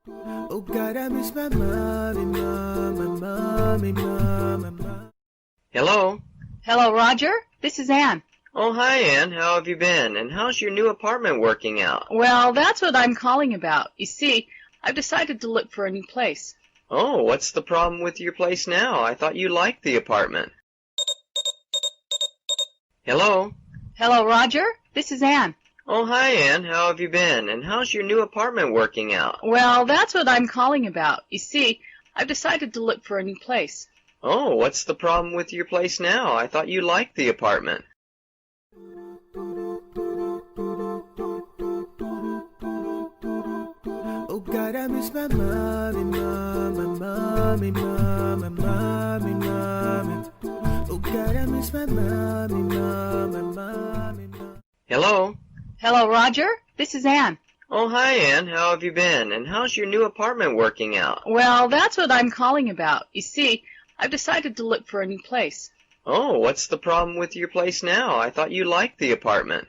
Oh God, I miss my mommy, mom. Hello? Hello, Roger. This is Ann. Oh, hi, Ann. How have you been? And how's your new apartment working out? Well, that's what I'm calling about. You see, I've decided to look for a new place. Oh, what's the problem with your place now? I thought you liked the apartment. Hello? Hello, Roger. This is Ann. Oh, hi, Ann. How have you been? And how's your new apartment working out? Well, that's what I'm calling about. You see, I've decided to look for a new place. Oh, what's the problem with your place now? I thought you liked the apartment. Oh God, I miss my mommy, mommy. Oh God, I miss my mommy, mommy. Hello? Hello, Roger. This is Ann. Oh, hi, Ann. How have you been? And how's your new apartment working out? Well, that's what I'm calling about. You see, I've decided to look for a new place. Oh, what's the problem with your place now? I thought you liked the apartment.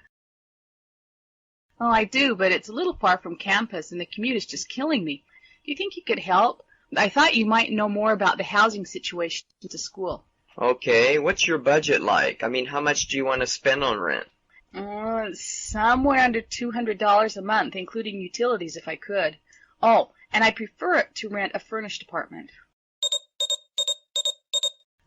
Oh, I do, but it's a little far from campus and the commute is just killing me. Do you think you could help? I thought you might know more about the housing situation to school. Okay, what's your budget like? I mean, how much do you want to spend on rent? Somewhere under $200 a month, including utilities if I could. Oh, and I prefer it to rent a furnished apartment.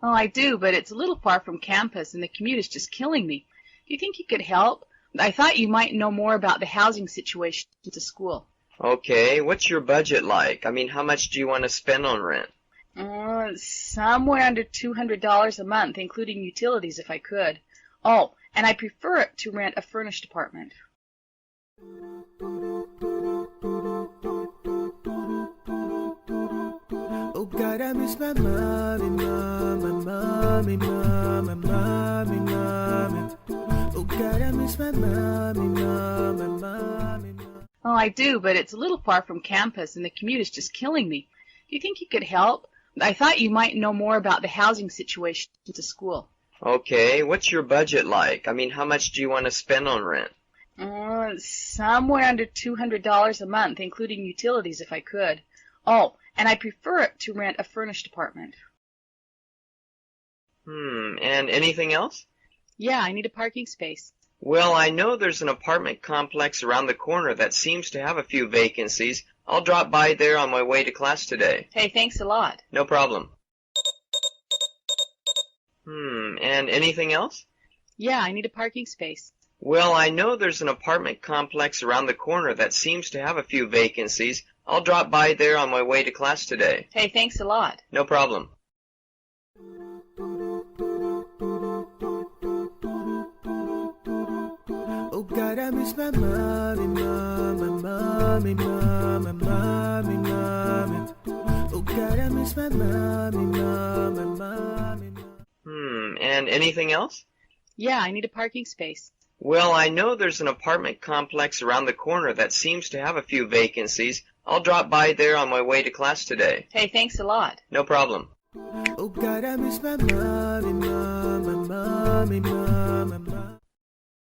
Oh, I do, but it's a little far from campus and the commute is just killing me. Do you think you could help? I thought you might know more about the housing situation to school. Okay, what's your budget like? I mean, how much do you want to spend on rent? Somewhere under $200 a month, including utilities if I could. Oh, and I prefer it to rent a furnished apartment. Oh God, I miss my mommy, mommy. Oh God, I miss my mommy, mommy. Oh, I do, but it's a little far from campus and the commute is just killing me. Do you think you could help? I thought you might know more about the housing situation to school. Okay, what's your budget like? I mean, how much do you want to spend on rent? Somewhere under $200 a month, including utilities if I could. Oh, and I prefer it to rent a furnished apartment. And anything else? Yeah, I need a parking space. Well, I know there's an apartment complex around the corner that seems to have a few vacancies. I'll drop by there on my way to class today. Hey, thanks a lot. No problem. And anything else? Yeah, I need a parking space. Well, I know there's an apartment complex around the corner that seems to have a few vacancies. I'll drop by there on my way to class today. Hey, thanks a lot. No problem. Oh God, I miss my mommy, mommy. Oh God, I miss my mommy, mommy. And anything else? Yeah, I need a parking space. Well, I know there's an apartment complex around the corner that seems to have a few vacancies. I'll drop by there on my way to class today. Hey, thanks a lot. No problem. Oh God, I miss my mommy, mommy.